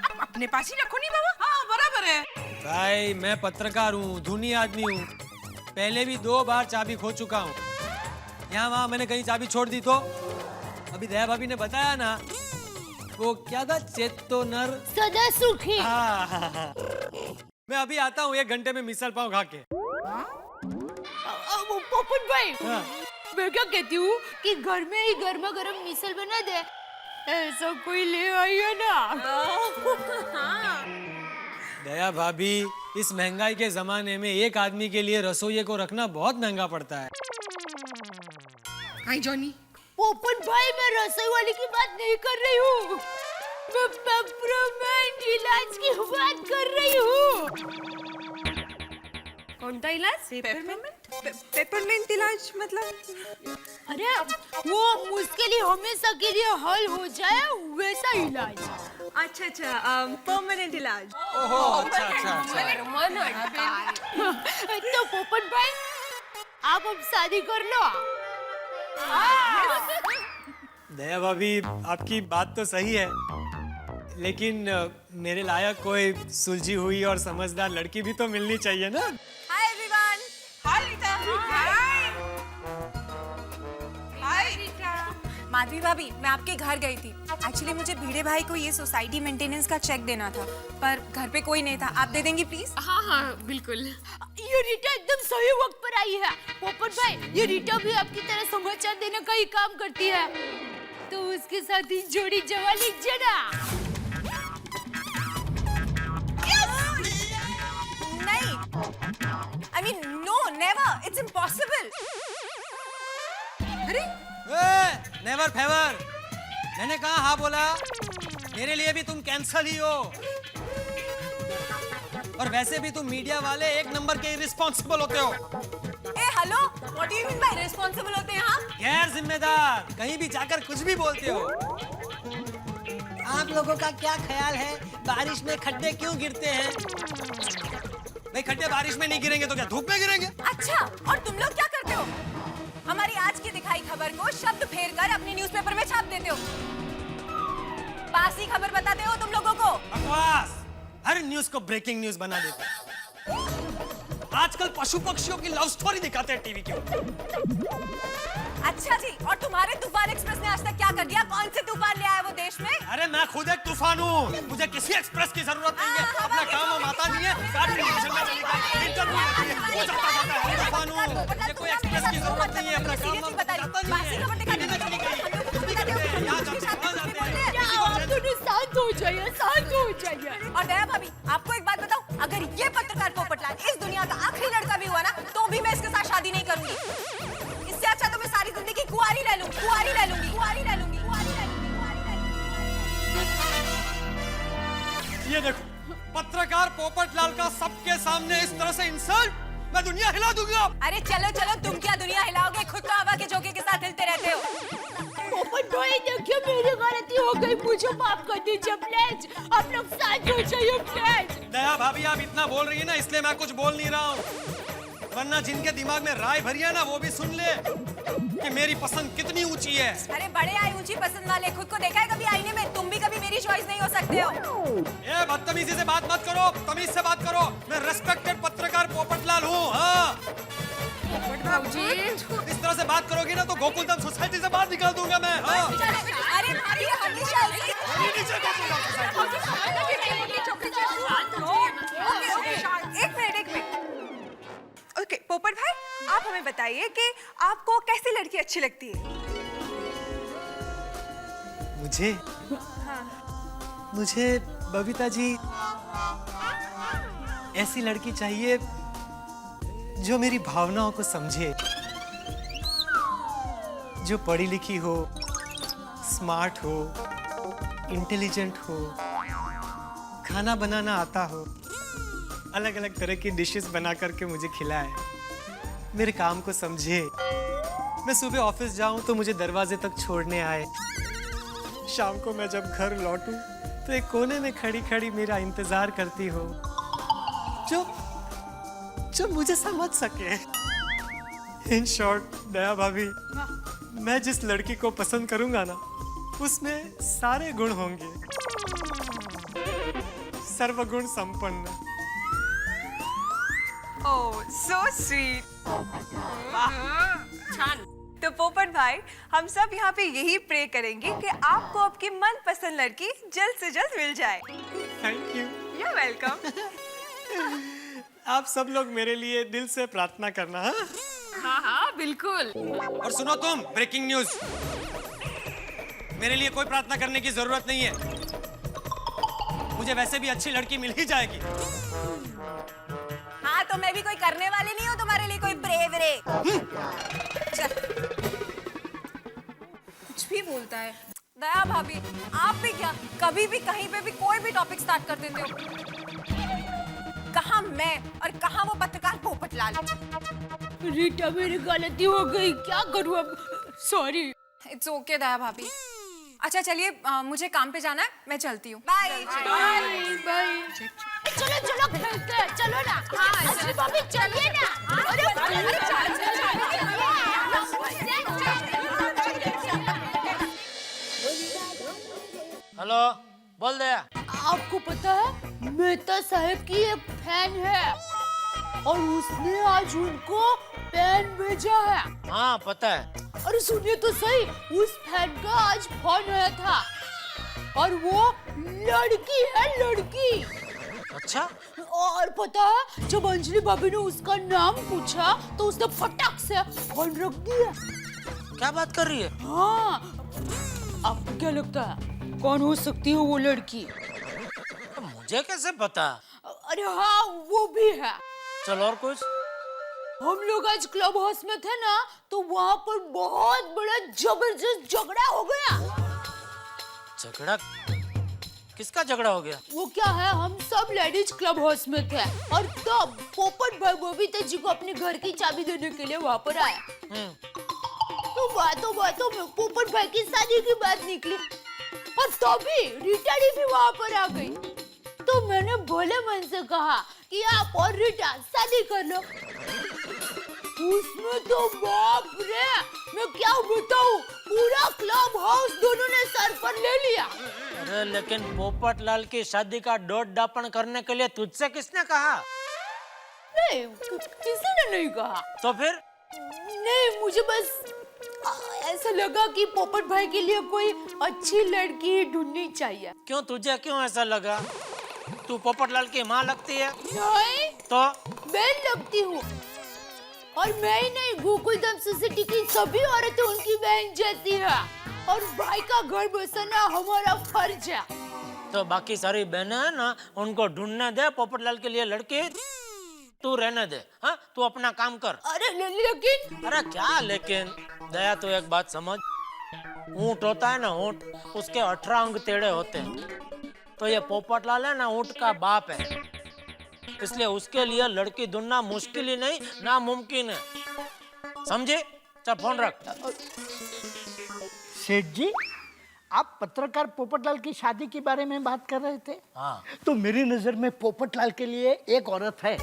आप अपने पास ही रखो नहीं बाबा। हाँ बराबर है। भाई मैं पत्रकार हूँ, धुनी आदमी हूँ, पहले भी 2 बार चाबी खो चुका हूँ। यहाँ वहाँ मैंने कहीं चाबी छोड़ दी तो अभी दया भाभी ने बताया ना, वो क्या था, चेतोनर सदा सुखी। हाँ। मैं अभी आता हूँ 1 घंटे में मिसल पाव खा के। पोपट भाई, हाँ। मैं क्या कहती हूँ कि घर में ही गर्मा गर्म मिसल बना दे, ऐसा कोई ले आइए ना। दया भाभी, इस महंगाई के जमाने में एक आदमी के लिए रसोइये को रखना बहुत महंगा पड़ता है। आई जॉनी। पोपट भाई, मैं रसोई वाली की बात नहीं कर रही हूँ, मैं पेपरमेंट इलाज की बात कर रही हूँ। कोणता इलाज? पेपरमेंट इलाज मतलब? अरे वो मुश्किल ही हमेशा के लिए हल हो जाए वैसा इलाज। अच्छा, परमानेंट इलाज। ओहो, अच्छा। तो पोपट भाई, आप अब शादी कर लो। दया भाभी, आपकी बात तो सही है, लेकिन मेरे लायक कोई सुलझी हुई और समझदार लड़की भी तो मिलनी चाहिए ना। Hi everyone. Hi Rita. Hi Rita. Madhavi भाभी, मैं आपके घर गई थी। एक्चुअली मुझे भिड़े भाई को ये सोसाइटी मेंटेनेंस का चेक देना था, पर घर पे कोई नहीं था। आप दे देंगी प्लीज? हाँ बिल्कुल। ये रीटा एकदम सही वक्त पर आई है। पोपट भाई, ये रीटा भी आपकी तरह समाचार देने का ही काम करती है, तो उसके साथ ही जोड़ी जमा लीजिए ना। नहीं, I mean no, never, it's impossible. अरे नेवर फेवर, मैंने कहा हाँ बोला, मेरे लिए भी तुम कैंसल ही हो। और वैसे भी तुम मीडिया वाले 1 नंबर के इर्रिस्पॉन्सिबल होते हो। ए hello, what do you mean by responsible होते हैं हाँ? गैर जिम्मेदार, कहीं भी जाकर कुछ भी बोलते हो। आप लोगों का क्या ख्याल है, बारिश में खड्डे क्यों गिरते हैं? भाई खड्डे बारिश में नहीं गिरेंगे तो क्या धूप में गिरेंगे? अच्छा, और तुम लोग क्या करते हो? हमारी आज की दिखाई खबर को शब्द फेर कर अपने न्यूज़पेपर में छाप देते हो। बासी खबर बताते हो तुम लोगों को। बकवास, हर न्यूज को ब्रेकिंग न्यूज बना देते हैं। आजकल पशु पक्षियों की लव स्टोरी दिखाते हैं टीवी के ऊपर। अच्छा जी, और तुम्हारे तूफान एक्सप्रेस ने आज तक क्या कर दिया? कौन से तूफान ले आया वो देश में? अरे मैं खुद एक तूफान हूँ, मुझे किसी एक्सप्रेस की जरूरत नहीं है। अपना काम हम आता नहीं है, गाड़ी टेलीविजन में चली जाए, इंटरव्यू आती है, वो जाता है, तूफान हूँ, मुझे कोई एक्सप्रेस की जरूरत नहीं है। अपना काम हम आता नहीं है, दिल्ली में चली गई, यहाँ जाते हैं, वहाँ जाते हैं। आप दोनों शांत हो जाइए, शांत हो जाइए। और दया भाभी, आपको एक बात बताऊं, अगर ये पत्रकार पोपटलाल इस दुनिया का आखिरी लड़का भी हुआ ना, तो भी मैं इसके साथ शादी नहीं करूंगी। इससे अच्छा तो मैं सारी जिंदगी कुंवारी रह लूंगी, कुंवारी रह लूंगी, कुंवारी रह लूंगी, कुंवारी रह लूंगी, कुंवारी रह लूंगी। ये देखो, पत्रकार पोपटलाल का सबके सामने इस तरह से इंसल्ट, मैं दुनिया हिला दूंगा। अरे चलो चलो, तुम क्या दुनिया हिलाओगे, खुद तो हवा के झोंके के साथ हिलते रहते हो। पोपट भाई, देखिए मेरी गलती हो गई, मुझे माफ कर दीजिए प्लीज। आप लोग साथ हो जाइए प्लीज। दया भाभी, आप इतना बोल रही है ना, इसलिए मैं कुछ बोल नहीं रहा हूँ, वरना जिनके दिमाग में राय भरी है ना, वो भी सुन ले कि मेरी पसंद कितनी ऊंची है। अरे बड़े आए ऊंची पसंद वाले, खुद को देखा है कभी आईने में? तुम भी कभी मेरी चॉइस नहीं हो सकते हो। ये बदतमीजी से बात मत करो, तमीज से बात करो। मैं रेस्पेक्टेड पत्रकार पोपटलाल हूँ। हाँ, इस तरह से बात करोगी ना तो गोकुलधाम सोसाइटी से बाहर निकाल दूंगा मैं। हाँ। अरे भाभी, हमेशा एक मिनट। ओके पोपट भाई, आप हमें बताइए कि आपको कैसी लड़की अच्छी लगती है? मुझे बबीता जी, ऐसी लड़की चाहिए जो मेरी भावनाओं को समझे, जो पढ़ी लिखी हो, स्मार्ट हो, इंटेलिजेंट हो, खाना बनाना आता हो, अलग अलग तरह की डिशेस बना करके मुझे खिलाए, मेरे काम को समझे, मैं सुबह ऑफिस जाऊं तो मुझे दरवाजे तक छोड़ने आए, शाम को मैं जब घर लौटूं तो एक कोने में खड़ी खड़ी मेरा इंतजार करती हो, जो मुझे समझ सके। इन शॉर्ट दया भाभी, मैं जिस लड़की को पसंद करूंगा ना, उसमें सारे गुण होंगे, सर्वगुण संपन्न। ओह सो स्वीट। तो पोपट भाई, हम सब यहाँ पे यही प्रे करेंगे कि आपको आपकी मनपसंद लड़की जल्द से जल्द मिल जाए। Thank you. You welcome. आप सब लोग मेरे लिए दिल से प्रार्थना करना। हाँ हाँ बिल्कुल। और सुनो तुम, ब्रेकिंग न्यूज, मेरे लिए कोई प्रार्थना करने की जरूरत नहीं है, मुझे वैसे भी अच्छी लड़की मिल ही जाएगी। हाँ तो मैं भी कोई करने वाली नहीं हूँ तुम्हारे लिए कोई प्रे व्रे। कुछ भी बोलता है। दया भाभी, आप भी क्या कभी भी कहीं पे भी कोई भी टॉपिक स्टार्ट कर देते हो? कहाँ मैं और कहाँ वो पत्रकार पोपटलाल। रीटा मेरी गलती हो गई, क्या करूँ अब, सॉरी। इट्स ओके दया भाभी। अच्छा चलिए, मुझे काम पे जाना है, मैं चलती हूँ। Bye bye bye. चलो चलो खेलते हैं, चलो ना। हाँ अंजलि भाभी चलिए ना। हेलो, बोल दया। आपको पता है मेहता साहब की एक फैन है और उसने आज उनको पेन भेजा है। हाँ पता है। अरे सुनिए तो सही, उस फैन का आज फोन आया था और वो लड़की है, लड़की। अच्छा? और पता है जब अंजलि भाभी ने उसका नाम पूछा तो उसने फटाक से फोन रख दिया। क्या बात कर रही है? हाँ, आपको क्या लगता है कौन हो सकती है वो लड़की? मुझे कैसे पता? अरे हाँ वो भी है। चल और कुछ? हम लोग आज क्लब हाउस में थे ना, तो वहाँ पर बहुत बड़ा जबरदस्त झगड़ा हो गया। झगड़ा? किसका झगड़ा हो गया? वो क्या है, हम सब लेडीज क्लब हाउस में थे और तब पोपट भाई बबीता जी को अपने घर की चाबी देने के लिए वहाँ पर आया। तो बातों बातों में पोपट भाई की शादी की बात निकली और तभी रीटा भी वहाँ पर आ गई। तो मैंने भोले मन से कहा कि आप और रीटा शादी कर लो। उसमें तो बाप रे, मैं क्या बताऊं, पूरा क्लब हाउस दोनों ने सर पर ले लिया। अरे लेकिन पोपटलाल की शादी का डोट डापण करने के लिए तुझसे किसने कहा? नहीं, किसी ने नहीं कहा। तो फिर? नहीं, मुझे बस ऐसा लगा कि पोपट भाई के लिए कोई अच्छी लड़की ढूंढनी चाहिए। क्यों, तुझे क्यों ऐसा लगा? तू पोपटलाल की माँ लगती है? नहीं तो बहन लगती हूँ। और मैं ही नहीं, गोकुलधाम सोसाइटी की सभी औरतें उनकी बहन जैसी है और भाई का घर बसाना हमारा फर्ज है। तो बाकी सारी बहनें हैं ना, उनको ढूंढने दे पोपटलाल के लिए लड़की, तू रहने दे। हाँ तू अपना काम कर। अरे लेकिन? अरे क्या लेकिन? दया तो एक बात समझ, ऊंट होता है ना ऊंट, उसके 18 अंग टेढ़े होते हैं। तो ये पोपटलाल है ना ऊंट का बाप है, इसलिए उसके लिए लड़की ढूंढना मुश्किल ही नहीं नामुमकिन है, समझे? चल फोन रख। सेठ जी, आप पत्रकार पोपटलाल की शादी के बारे में बात कर रहे थे। हाँ। तो मेरी नजर में पोपटलाल के लिए एक औरत है।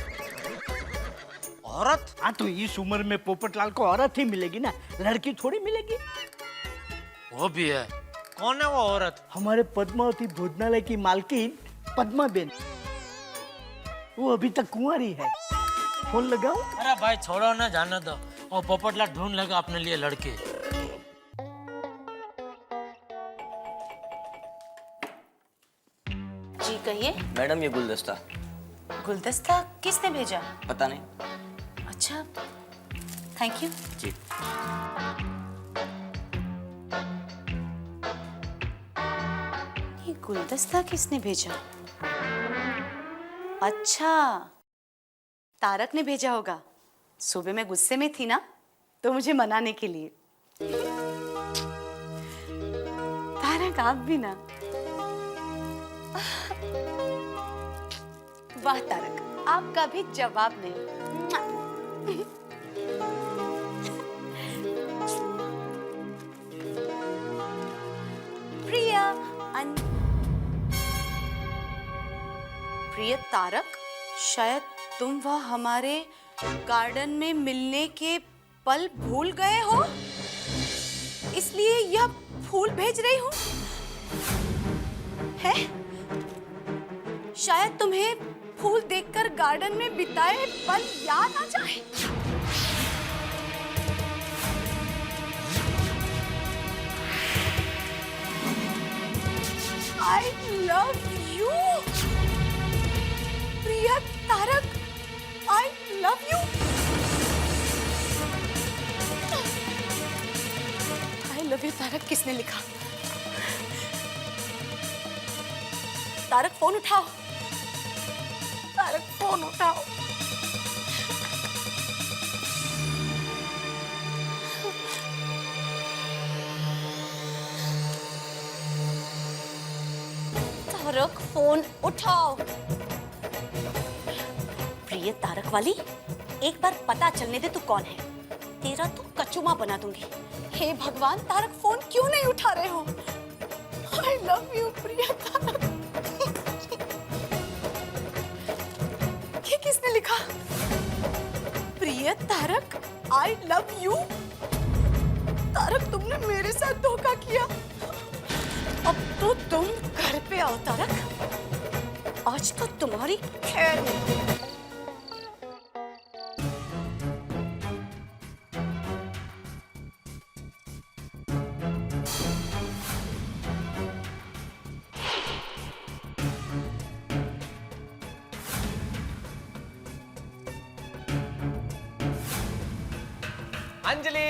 औरत? हाँ तो इस उम्र में पोपटलाल को औरत ही मिलेगी ना, लड़की थोड़ी मिलेगी। वो भी है। कौन है वो औरत? हमारे पद्मावती भोजनालय की मालकिन पद्मा बेन, वो अभी तक कुंवारी है। फोन लगाओ। अरे भाई छोड़ो ना, जाने दो, वो पोपटलाल ढूंढ लेगा अपने लिए लड़के। जी कहिए। मैडम ये गुलदस्ता। गुलदस्ता किसने भेजा? पता नहीं। अच्छा, थैंक यू। जी। ये गुलदस्ता किसने भेजा? अच्छा, तारक ने भेजा होगा। सुबह मैं गुस्से में थी ना, तो मुझे मनाने के लिए। तारक आप भी ना। वाह तारक, आपका भी जवाब नहीं। प्रिया प्रिय तारक, शायद तुम वह हमारे गार्डन में मिलने के पल भूल गए हो, इसलिए यह फूल भेज रही हूँ? है? शायद तुम्हें फूल देखकर गार्डन में बिताए पल याद आ जाए। I love you, Priya Tarak. I love you. I love you Tarak किसने लिखा? तारक फोन उठाओ। तारक फोन उठाओ। तारक फोन उठाओ। प्रिय तारक वाली, एक बार पता चलने दे तू कौन है। तेरा तो कचुमा बना दूंगी। हे भगवान, तारक फोन क्यों नहीं उठा रहे हो? I love you प्रिय तारक। ये किसने लिखा? प्रिय Tarak, I love you। Tarak, तुमने मेरे साथ धोखा किया। अब तो तुम घर पे आओ तारक। आज तो तुम्हारी खैर नहीं। अंजलि,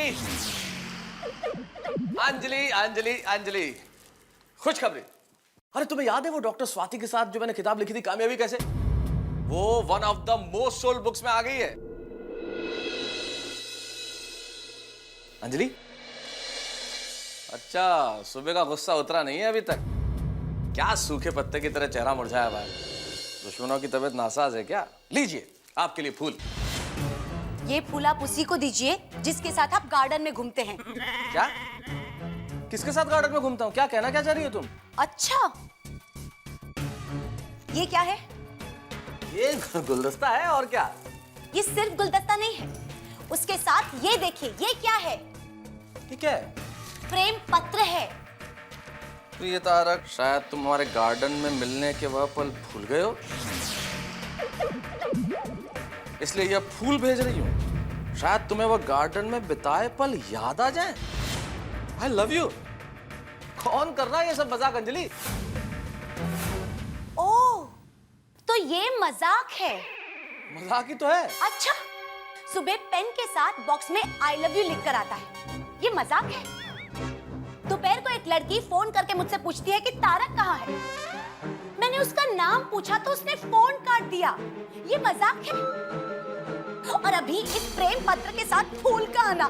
अंजलि, अंजलि, अंजलि, खुशखबरी। अरे तुम्हें याद है वो डॉक्टर स्वाति के साथ जो मैंने किताब लिखी थी, कामयाबी कैसे? वो one of the most sold books में आ गई है। अंजलि, अच्छा, सुबह का गुस्सा उतरा नहीं है अभी तक? क्या सूखे पत्ते की तरह चेहरा मुरझाया हुआ है? दुश्मनों की तबीयत नासाज है क्या? लीजिए आपके लिए फूल। ये फूल आप उसी को दीजिए जिसके साथ आप गार्डन में घूमते हैं। क्या? किसके साथ गार्डन में घूमता हूँ? क्या कहना क्या चाह रही हो तुम? अच्छा, ये क्या है? ये गुलदस्ता है और क्या? ये सिर्फ गुलदस्ता नहीं है, उसके साथ ये देखिए, ये क्या है? ये क्या है? प्रेम पत्र है। प्रिय तारक, शायद तुम हमारे गार्डन में मिलने के वह पल भूल गए हो, इसलिए यह फूल भेज रही हूँ। शायद तुम्हें वह गार्डन में बिताए पल याद आ जाए। I love you। कौन कर रहा है ये सब मजाक अंजलि? ओह, तो ये मजाक है। मजाक ही तो है। अच्छा, सुबह पेन के साथ बॉक्स में I love you लिख कर आता है, ये मजाक है। दोपहर को एक लड़की फोन करके मुझसे पूछती है कि तारक कहाँ है। मैंने उसका नाम पूछा तो उसने फोन काट दिया, ये मजाक है। और अभी इस प्रेम पत्र के साथ फूल का आना,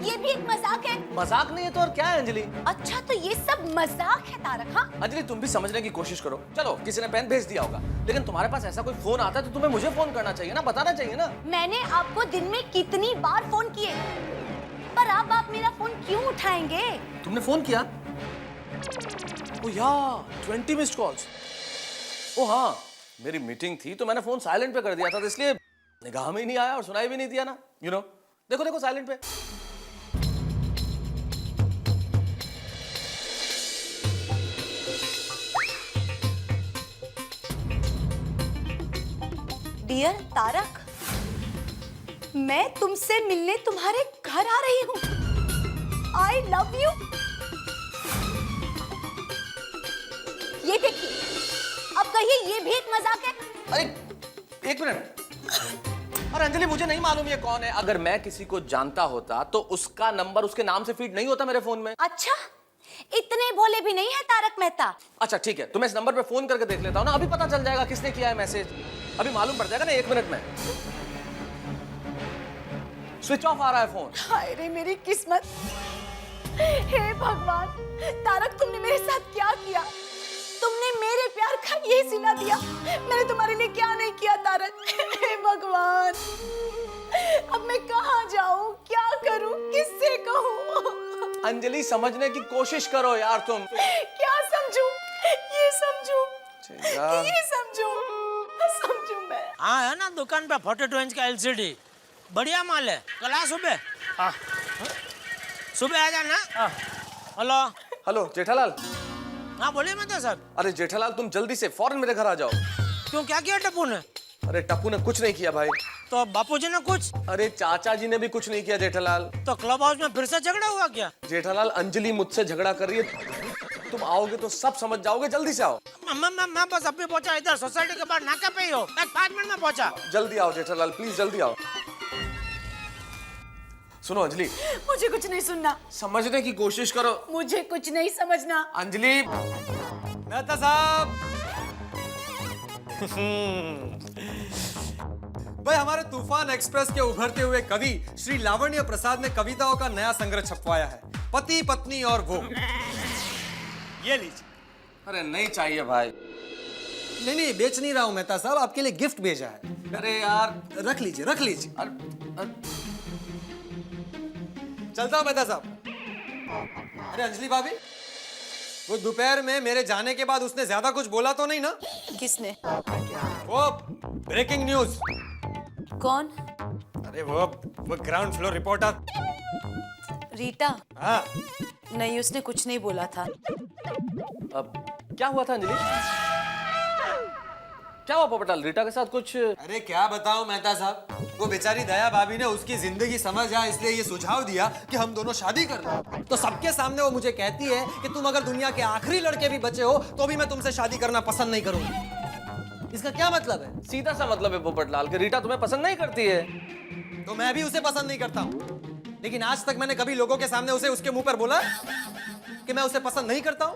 ये भी एक मजाक है। मजाक नहीं है तो और क्या है अंजलि? अच्छा, तो ये सब मजाक है तारक। हाँ अंजलि, तुम भी समझने की कोशिश करो। चलो, किसी ने पेन भेज दिया होगा, लेकिन तुम्हारे पास ऐसा कोई फोन आता है तो तुम्हें मुझे फोन करना चाहिए ना, बताना चाहिए ना। मैंने आपको दिन में कितनी बार फोन किए, पर अब आप मेरा फोन क्यों उठाएंगे? तुमने फोन किया? ओ यार, 20 मिस्ड कॉल्स। ओ हाँ, मेरी मीटिंग थी तो मैंने फोन साइलेंट पे कर दिया था, तो इसलिए निगाह में ही नहीं आया और सुनाई भी नहीं दिया ना। यू नो, देखो देखो साइलेंट पे। डियर तारक, मैं तुमसे मिलने तुम्हारे घर आ रही हूँ। I love you। ये देखिए, अब कहिए ये भी एक मजाक है? अरे एक मिनट। अरे अंजलि, मुझे नहीं मालूम ये कौन है। अगर मैं किसी को जानता होता तो उसका नंबर उसके नाम से फीड नहीं होता मेरे फोन में। अच्छा, इतने भोले भी नहीं है तारक मेहता। अच्छा ठीक है, तो मैं इस नंबर पे फोन करके देख लेता हूँ ना, अभी पता चल जाएगा किसने किया है मैसेज। अभी मालूम पड़ जाएगा ना 1 मिनट में। स्विच ऑफ आ रहा है फोन। हाय रे मेरी किस्मत। हे भगवान, तारक तुमने मेरे साथ क्या किया? तुमने मेरे प्यार का ये सिला दिया। मैंने तुम्हारे लिए क्या नहीं किया तारक? हे भगवान, अब मैं कहाँ जाऊँ, क्या करूँ, किससे कहूँ? अंजलि, समझने की कोशिश करो यार तुम। क्या समझूं? ये समझूं, ये समझूं, समझूं मैं। हाँ है ना, दुकान पे 42 इंच का LCD, बढ़िया माल है। कल आ सुबह। सुबह आ जाना। हेलो। हेलो जेठालाल। हाँ बोलिए मेहता साहब। अरे जेठालाल तुम जल्दी से फौरन मेरे घर आ जाओ। क्यों, क्या किया टप्पू ने? अरे टप्पू ने कुछ नहीं किया भाई। तो बापूजी ने कुछ? अरे चाचा जी ने भी कुछ नहीं किया जेठालाल। तो क्लब हाउस में फिर से झगड़ा हुआ क्या? जेठालाल अंजलि मुझसे झगड़ा कर रही है, तुम आओगे तो सब समझ जाओगे, जल्दी से आओ। मैं बस अभी पहुंचा, इधर सोसाइटी के बाहर नाका पे ही हो, 5 मिनट में पहुंचा। जल्दी आओ जेठालाल, प्लीज जल्दी आओ। सुनो अंजलि, मुझे कुछ नहीं सुनना, समझने की कोशिश करो। मुझे कुछ नहीं समझना। अंजलि। मेहता साहब। भाई हमारे तूफान एक्सप्रेस के उभरते हुए कवि श्री लावण्य प्रसाद ने कविताओं का नया संग्रह छपवाया है, पति पत्नी और वो। ये लीजिए। अरे नहीं चाहिए भाई। नहीं बेच नहीं रहा हूं मेहता साहब, आपके लिए गिफ्ट भेजा है। अरे यार रख लीजिए रख लीजिए। चलता हूं मेहता साहब। अरे अंजलि भाभी, वो दोपहर में मेरे जाने के बाद उसने ज्यादा कुछ बोला तो नहीं ना? किसने? वो ब्रेकिंग न्यूज। कौन? अरे वो ग्राउंड फ्लोर रिपोर्टर रीटा? हाँ। नहीं, उसने कुछ नहीं बोला था। अब क्या हुआ था अंजलि? क्या हुआ पोपटलाल, रीटा के साथ कुछ? अरे क्या बताऊं मेहता साहब, वो बेचारी दया भाभी ने उसकी जिंदगी समझ आए इसलिए ये सुझाव दिया कि हम दोनों शादी कर लें। तो सबके सामने वो मुझे कहती है कि तुम अगर दुनिया के आखिरी लड़के भी बचे हो तो भी मैं तुमसे शादी करना पसंद नहीं करूंगी। इसका क्या मतलब है? सीधा सा मतलब है पोपटलाल कि रीटा तुम्हें पसंद नहीं करती है। तो मैं भी उसे पसंद नहीं करता हूँ, लेकिन आज तक मैंने कभी लोगों के सामने उसे उसके मुंह पर बोला कि मैं उसे पसंद नहीं करता हूँ।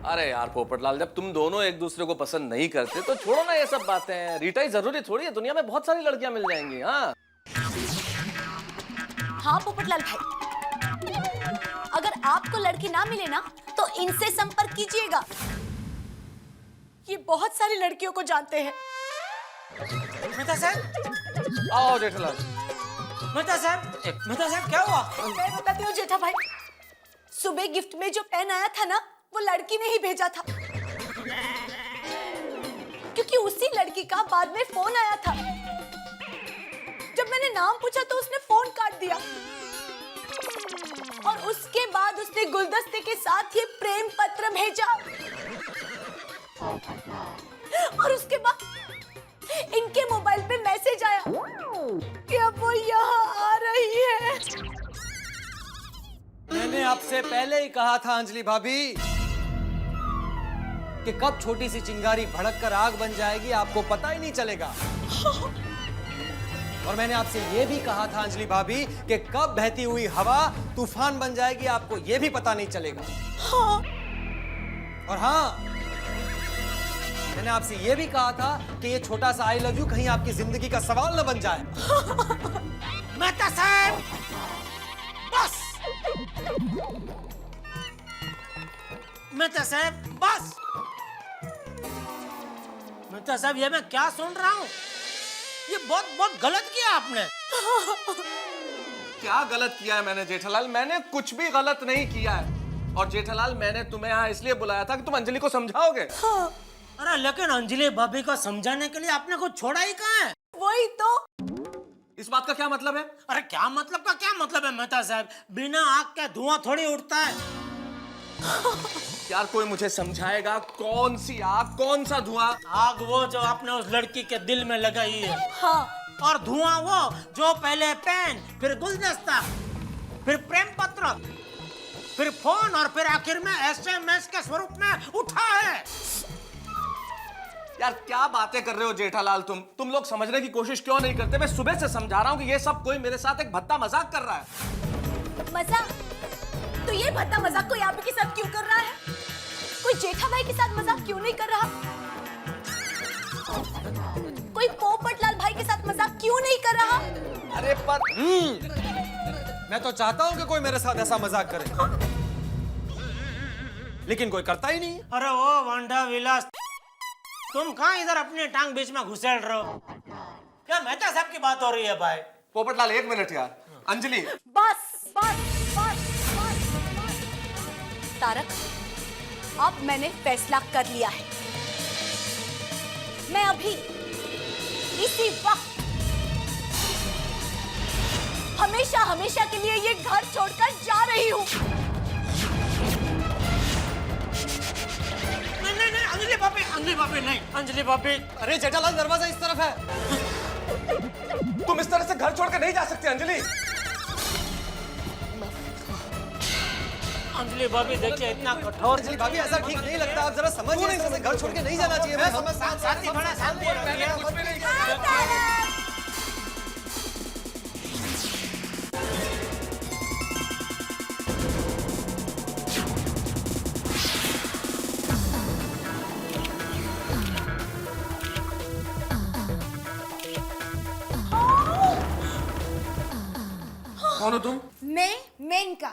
अरे यार पोपटलाल, जब तुम दोनों एक दूसरे को पसंद नहीं करते तो छोड़ो ना ये सब बातें। रीटा ही जरूरी थोड़ी है, दुनिया में बहुत सारी लड़कियां मिल जाएंगी। हाँ पोपटलाल भाई, अगर आपको लड़की ना मिले ना तो इनसे संपर्क कीजिएगा, ये बहुत सारी लड़कियों को जानते हैं। मेहता साहब। आओ जेठालाल। मेहता साहब क्या हुआ? मैं बताती हूँ जेठा भाई, सुबह गिफ्ट में जो पेन आया था ना, वो लड़की ने ही भेजा था, क्योंकि उसी लड़की का बाद में फोन आया था। जब मैंने नाम पूछा तो उसने फोन काट दिया, और उसके बाद उसने गुलदस्ते के साथ ये प्रेम पत्र भेजा, और उसके बाद इनके मोबाइल पे मैसेज आया कि अब वो यहाँ आ रही है। मैंने आपसे पहले ही कहा था अंजलि भाभी कि कब छोटी सी चिंगारी भड़क कर आग बन जाएगी आपको पता ही नहीं चलेगा। और मैंने आपसे यह भी कहा था अंजलि भाभी कि कब बहती हुई हवा तूफान बन जाएगी आपको यह भी पता नहीं चलेगा। और हाँ, मैंने आपसे यह भी कहा था कि ये छोटा सा आई लव यू कहीं आपकी जिंदगी का सवाल न बन जाए। मेहता साहब बस, मेहता साहब बस। मेहता साहब, ये मैं क्या सुन रहा हूँ? ये बहुत गलत किया आपने। क्या गलत किया है मैंने जेठालाल? मैंने कुछ भी गलत नहीं किया है। और जेठालाल, मैंने तुम्हें यहाँ इसलिए बुलाया था कि तुम अंजलि को समझाओगे। अरे लेकिन अंजलि भाभी को समझाने के लिए आपने कुछ छोड़ा ही कहाँ है? वही तो। इस बात का क्या मतलब है? अरे क्या मतलब का क्या मतलब है मेहता साहब? बिना आग के धुआं थोड़ी उठता है। यार कोई मुझे समझाएगा, कौन सी आग, कौन सा धुआं? आग वो जो आपने उस लड़की के दिल में लगाई है। हाँ। और धुआं वो जो पहले पेन, फिर गुलदस्ता, फिर प्रेम पत्र, फिर फोन और फिर आखिर में SMS के स्वरूप में उठा है। यार क्या बातें कर रहे हो जेठालाल? तुम लोग समझने की कोशिश क्यों नहीं करते? मैं सुबह से समझा रहा हूँ कि ये सब कोई मेरे साथ एक भद्दा मजाक कर रहा है। मजाक? तो ये भद्दा मजाक कोई आप के साथ क्यों कर रहा है? कोई जेठा भाई के साथ मजाक क्यों नहीं कर रहा? कोई पोपटलाल भाई के साथ मजाक क्यों नहीं कर रहा? अरे पर मैं तो चाहता हूं कि कोई मेरे साथ ऐसा मजाक करे, लेकिन कोई करता ही नहीं। अरे वो वांडा विलास, तुम कहाँ इधर अपनी टांग बीच में घुसेड़ रहे हो? क्या मेहता साहब की बात हो रही है भाई? पोपटलाल 1 मिनट यार। अंजलि बस बस बस बस। तारक, अब मैंने फैसला कर लिया है। मैं अभी इसी वक्त हमेशा हमेशा के लिए ये घर छोड़कर जा रही हूँ। अंजलि भाभी, अरे जेठालाल दरवाजा इस तरफ है। तुम इस तरह से घर छोड़ के नहीं जा सकती अंजलि। अंजलि भाभी देखिए इतना कठोर। अंजलि भाभी ऐसा ठीक नहीं लगता, आप जरा समझिए, घर छोड़ के नहीं जाना चाहिए। मैं समझ साथी बड़ा शांति कौन हो तुम? मैं मेनका,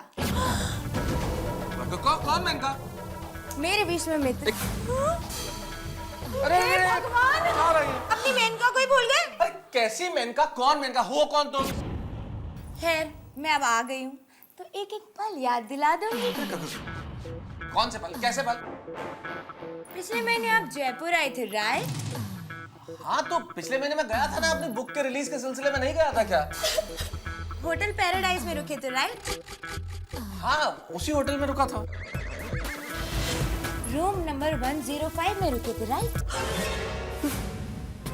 कौन मेनका? मेरे बीच में मित्र। अरे हे भगवान, कहाँ रही है? अपनी मेनका को ही भूल गए। अरे कैसी मेनका? कौन मेनका? हो कौन तुम? खैर, मैं अब आ गई हूँ तो एक एक पल याद दिला दूंगी। कौन से पल? कैसे पल? पिछले महीने आप जयपुर आए थे राइट? हाँ तो पिछले महीने मैं गया था ना, अपनी बुक के रिलीज के सिलसिले में नहीं गया था क्या? होटल पैराडाइज में रुके थे राइट? हाँ उसी होटल में रुका था। रूम नंबर 105 में रुके थे राइट?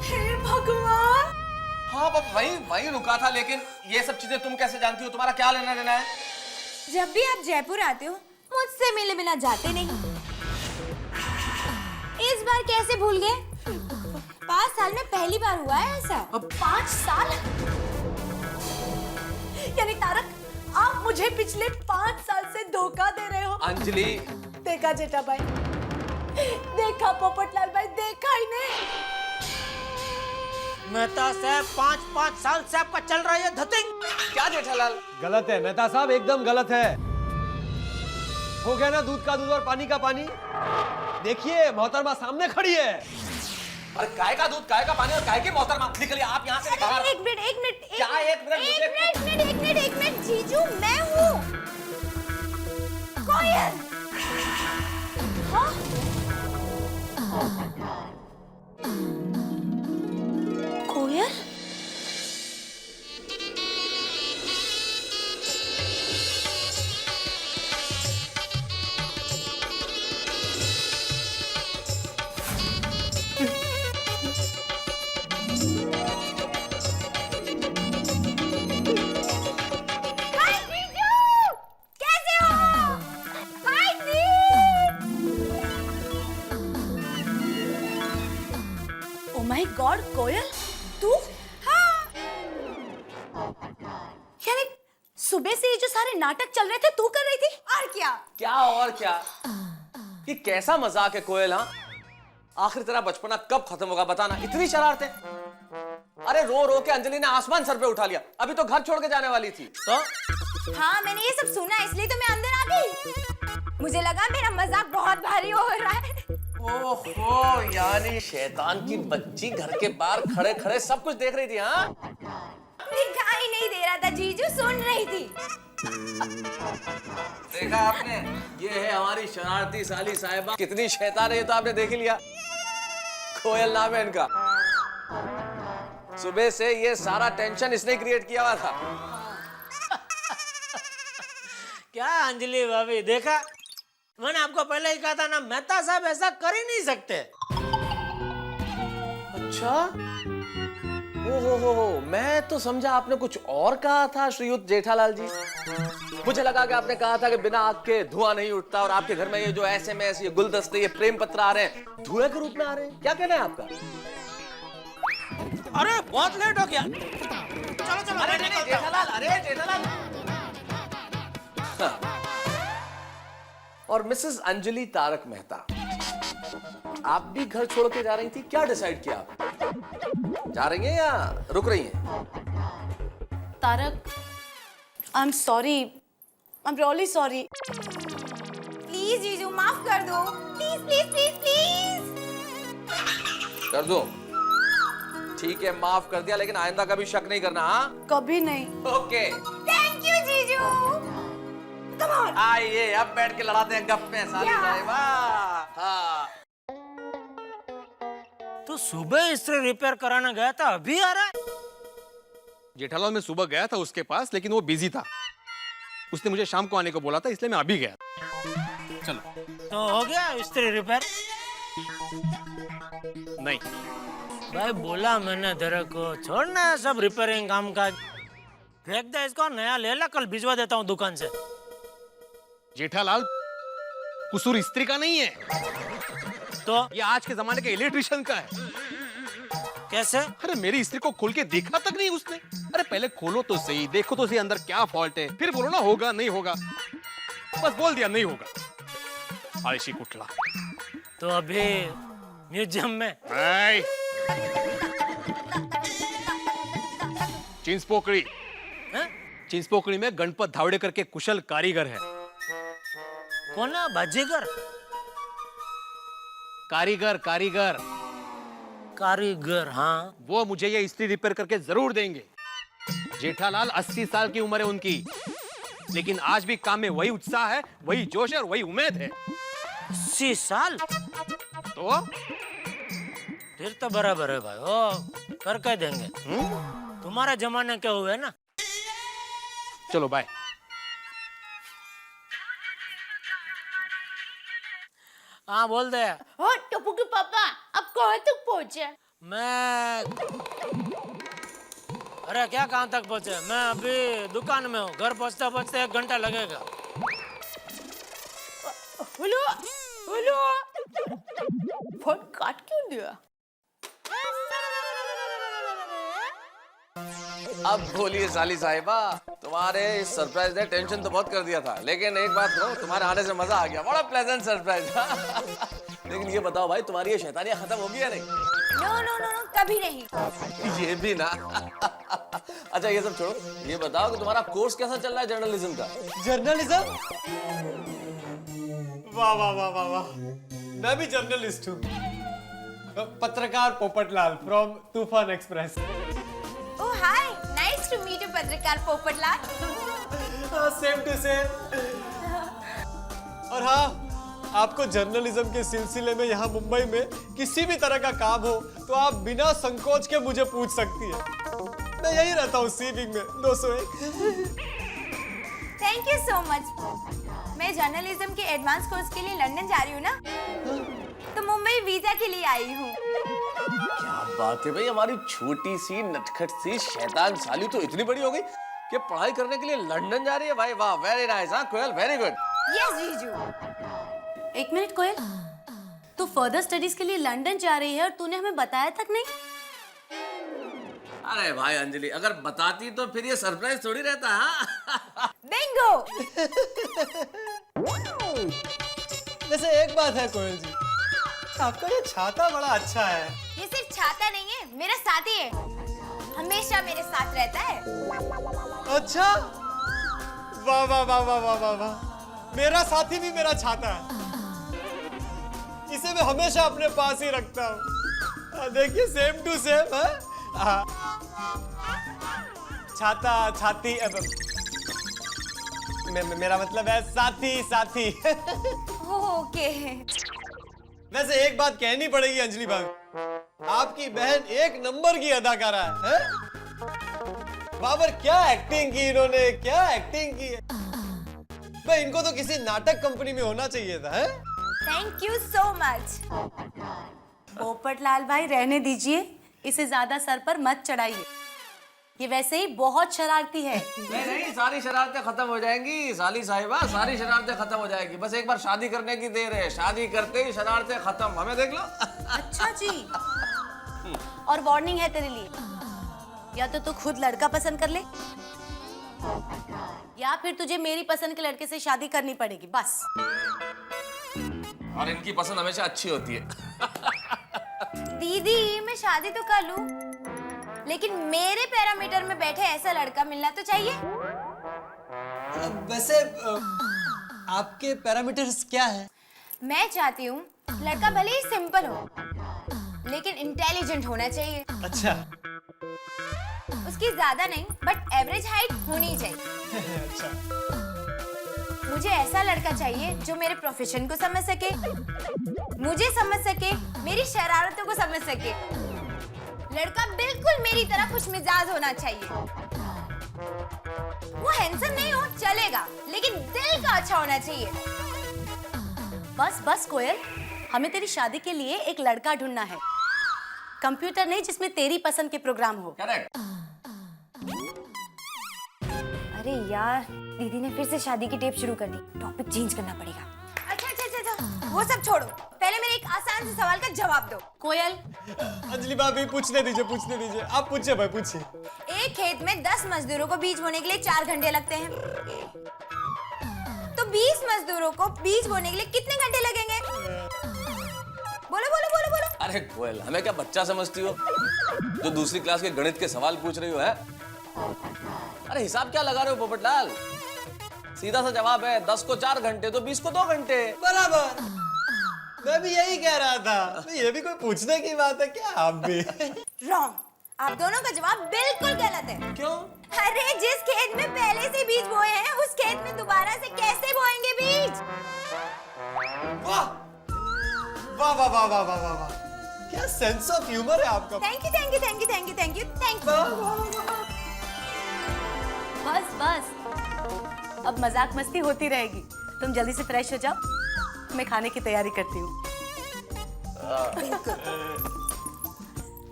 हे भगवान, हाँ वही रुका था, लेकिन ये सब चीजें तुम कैसे जानती हो? तुम्हारा क्या लेना देना है? जब भी आप जयपुर आते हो मुझसे मिले बिना जाते नहीं। इस बार कैसे भूल गए? 5 साल में पहली बार हुआ है ऐसा। 5 साल? यानी तारक, आप मुझे पिछले 5 साल से धोखा दे रहे हो। अंजलि, देखा जेठा भाई, देखा पोपटलाल भाई, देखा ही नहीं। मेहता साहब 5 साल से आपका चल रहा है धतिंग। क्या जेठालाल? गलत है मेहता साहब, एकदम गलत है। हो गया ना दूध का दूध और पानी का पानी। देखिए मोहतरमा सामने खड़ी है। अरे काय का दूध, काय का पानी और काय की मोहतरमा? निकलिए आप यहाँ से बाहर। एक मिनट क्या एक मिनट? जीजू मैं हूँ कोयल। हाँ? कोयल? हाय जीजू, कैसे हो? हाय ओ माय गॉड कोयल, तू? हाँ। यानी सुबह से ये जो सारे नाटक चल रहे थे तू कर रही थी? और क्या? क्या और क्या? ये कैसा मजाक है कोयल? हाँ आखिर तेरा बचपना कब खत्म होगा बताना? इतनी शरारतें। अरे रो रो के अंजलि ने आसमान सर पे उठा लिया, अभी तो घर छोड़ के जाने वाली थी। तो हाँ मैंने ये सब सुना इसलिए तो मैं अंदर आ गई। मुझे लगा मेरा मजाक बहुत भारी हो रहा है। ओहो, यानी शैतान की बच्ची घर के बाहर खड़े खड़े सब कुछ देख रही थी? हाँ दिखाई नहीं दे रहा था जीजू, सुन रही थी। देखा आपने? ये है हमारी शरारती साली साहिबा। कितनी शैतान है ये तो आपने देख ही लिया। कोयल नाम है इनका। सुबह से ये सारा टेंशन इसने क्रिएट किया हुआ था। क्या अंजलि भाभी, देखा मैंने आपको पहले ही कहा था ना, मेहता साहब ऐसा कर ही नहीं सकते। अच्छा, ओहो, मैं तो समझा आपने कुछ और कहा था श्रीयुत जेठालाल जी। मुझे लगा कि आपने कहा था कि बिना आग के धुआं नहीं उठता, और आपके घर में ये जो SMS, ये गुलदस्ते, ये प्रेम पत्र आ रहे हैं धुएं के रूप में आ रहे हैं। क्या कहना है आपका? अरे बहुत लेट हो गया, चलो चलो। अरे नहीं जेठालाल, अरे जेठालाल। हाँ। और मिसेस अंजलि तारक मेहता, आप भी घर छोड़ के जा रही थी, क्या डिसाइड किया आप? जा रही हैं या रुक रही हैं? Tarak, I am sorry, I am really sorry. Please जीजू माफ कर दो, प्लीज प्लीज प्लीज प्लीज। कर दो? ठीक है माफ कर दिया, लेकिन आइंदा कभी शक नहीं करना। हाँ कभी नहीं। ओके थैंक यू जीजू। कम ऑन, आइए अब बैठ के लड़ाते हैं गप्पे साली साहिबा। हाँ तो सुबह इस्त्री रिपेयर कराने गया था, अभी आ रहा है? जेठालाल मैं सुबह गया था उसके पास, लेकिन वो बिजी था। उसने मुझे शाम को आने को बोला था, इसलिए मैं अभी गया। चलो। तो हो गया इस्त्री रिपेयर? नहीं। भाई बोला मैंने तेरे को, छोड़ ना ये सब रिपेयरिंग काम काज, फेंक दे इसको, नया ले ला, कल भिजवा देता हूँ दुकान से। जेठालाल, कसूर स्त्री का नहीं है, तो ये आज के जमाने के इलेक्ट्रिशियन का है। कैसे? अरे मेरी स्त्री को खोल के देखा तक नहीं उसने। अरे पहले खोलो तो सही, देखो तो सही अंदर क्या फॉल्ट है, फिर बोलो ना होगा नहीं होगा। बस बोल दिया नहीं होगा। आलसी कुटला। तो अभी म्यूजियम में चिंचपोकड़ी, चिंचपोकड़ी में गणपत धावड़ेकर के कुशल कारीगर है। कौन है? बाजीगर? कारीगर कारीगर कारीगर, हाँ। वो मुझे ये स्त्री रिपेयर करके जरूर देंगे। जेठालाल 80 साल की उम्र है उनकी, लेकिन आज भी काम में वही उत्साह है, वही जोश है और वही उम्मीद है। 80 साल? तो फिर तो बराबर है भाई, ओ करके देंगे। तुम्हारे जमाने के हुए ना। चलो बाय। हाँ बोल दे। हाँ टप्पू के पापा, अब कहाँ तक पहुँचे? मैं, अरे क्या कहाँ तक पहुँचे? मैं अभी दुकान में हूँ, घर पहुँचते पहुँचते 1 घंटा लगेगा। हेलो हेलो, फोन काट क्यों दिया? अब बोलिए साली साहिबा, तुम्हारे इस सरप्राइज ने टेंशन तो बहुत कर दिया था, लेकिन एक बात कहो, तुम्हारे आने से मजा आ गया, बड़ा प्लेजेंट सरप्राइज था। लेकिन ये बताओ भाई, तुम्हारी ये शैतानियां खत्म हो गई या नहीं? नो नो नो नो, कभी नहीं। ये भी ना। अच्छा ये सब छोड़ो, ये बताओ कि तुम्हारा कोर्स कैसा चल रहा है जर्नलिज्म का? जर्नलिज्म? वाह वाह वाह वाह वाह, मैं भी जर्नलिस्ट हूँ। पत्रकार Popatlal from Toofan express. Oh hi, nice to meet you पत्रकार पोपटलाल। Same to same. और हाँ, आपको जर्नलिज्म के सिलसिले में यहाँ मुंबई में किसी भी तरह का काम हो तो आप बिना संकोच के मुझे पूछ सकती है। मैं यही रहता हूँ सी विंग में 201। Thank you so much. मैं जर्नलिज्म के एडवांस कोर्स के लिए लंदन जा रही हूँ ना, तो मुंबई वीजा के लिए आई हूँ। क्या बात है भाई, हमारी छोटी सी नटखट सी शैतान साली तो इतनी बड़ी हो गई कि पढ़ाई करने के लिए लंदन जा रही है। भाई वाह, वेरी नाइस। हाँ कोयल, वेरी गुड। यस जीजू। एक मिनट कोयल, तू फर्दर स्टडीज के लिए लंदन जा रही है और तूने हमें बताया तक नहीं? अरे भाई अंजलि, अगर बताती तो फिर ये सरप्राइज थोड़ी रहता। हाँ बिंगो। वैसे एक बात है कोयल जी, आपका ये छाता बड़ा अच्छा है। ये सिर्फ छाता नहीं है, मेरा साथी है, हमेशा मेरे साथ रहता है। अच्छा, वाह वाह वाह वाह वाह वाह वाह, मेरा साथी भी मेरा छाता है, इसे मैं हमेशा अपने पास ही रखता हूँ। देखिए सेम टू सेम है। छाता छाती, मेरा मतलब है साथी साथी। ओके। वैसे एक बात कहनी पड़ेगी अंजलि भाभी, आपकी बहन 1 नंबर की अदाकारा है? बाबर क्या एक्टिंग की इन्होंने, क्या एक्टिंग की है। भाई इनको तो किसी नाटक कंपनी में होना चाहिए था। है? Thank you so much. Popatlal भाई रहने दीजिए, इसे ज्यादा सर पर मत चढ़ाइए, ये वैसे ही बहुत शरारती है। नहीं नहीं, सारी शरारतें खत्म हो जाएंगी साली साहिबा, सारी शरारतें खत्म हो जाएंगी। बस एक बार शादी करने की देर है, शादी करते ही शरारतें खत्म। हमें देख लो। अच्छा जी। और वार्निंग है तेरे लिए, या तो तू खुद लड़का पसंद कर ले, या फिर तुझे मेरी पसंद के लड़के से शादी करनी पड़ेगी, बस। और इनकी पसंद हमेशा अच्छी होती है। दीदी मैं शादी तो कर लूं, लेकिन मेरे पैरामीटर में बैठे ऐसा लड़का मिलना तो चाहिए। वैसे आपके पैरामीटर्स क्या है? मैं चाहती हूँ लड़का भले ही सिंपल हो, लेकिन इंटेलिजेंट होना चाहिए। अच्छा। उसकी ज्यादा नहीं, बट एवरेज हाइट होनी चाहिए। अच्छा। मुझे ऐसा लड़का चाहिए जो मेरे प्रोफेशन को समझ सके, मुझे समझ सके, मेरी शरारतों को समझ सके। लड़का बिल्कुल मेरी तरह खुशमिजाज होना चाहिए। वो हैंडसम नहीं हो चलेगा, लेकिन दिल का अच्छा होना चाहिए। बस बस कोयल, हमें तेरी शादी के लिए एक लड़का ढूंढना है, कंप्यूटर नहीं जिसमें तेरी पसंद के प्रोग्राम हो। करेक्ट। अरे यार, दीदी ने फिर से शादी की टेप शुरू कर दी। टॉपिक चेंज करना पड़ेगा। अच्छा, वो सब छोड़ो, पहले मेरे एक आसान से सवाल का जवाब दो। कोयल, अंजलि भाभी पूछने दीजिए, आप पूछिए भाई, पूछिए। एक खेत में 10 मजदूरों को बीज बोने के लिए 4 घंटे लगते हैं, तो 20 मजदूरों को बीज बोने के लिए कितने घंटे लगेंगे? बोलो बोलो बोलो बोलो। अरे कोयल, हमें क्या बच्चा समझती हो जो दूसरी क्लास के गणित के सवाल पूछ रही हो है? अरे हिसाब क्या लगा रहे हो पोपटलाल? सीधा सा जवाब है, 10 को 4 घंटे तो 20 को 2 घंटे। बराबर, मैं भी यही कह रहा था। ये भी कोई पूछने की बात है क्या? आप भी रॉन्ग, आप दोनों का जवाब बिल्कुल गलत है। क्यों? अरे जिस खेत में पहले से बीज बोए हैं उस खेत में दोबारा से कैसे बोएंगे बीज? वाह वाह वाह वाह वाह वाह वाह, क्या सेंस ऑफ ह्यूमर है आपका। Thank you thank you thank you thank you thank you thank you. बस बस, अब मजाक मस्ती होती रहेगी। तुम जल्दी से फ्रेश हो जाओ, मैं खाने की तैयारी करती हूँ।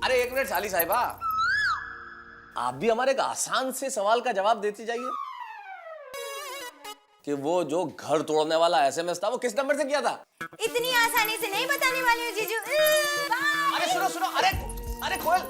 अरे एक मिनट साली साहिबा, आप भी हमारे एक आसान से सवाल का जवाब देती जाइए कि वो जो घर तोड़ने वाला एसएमएस था वो किस नंबर से किया था? इतनी आसानी से नहीं बताने वाली हूँ जीजू। अरे सुनो, अरे कोयल,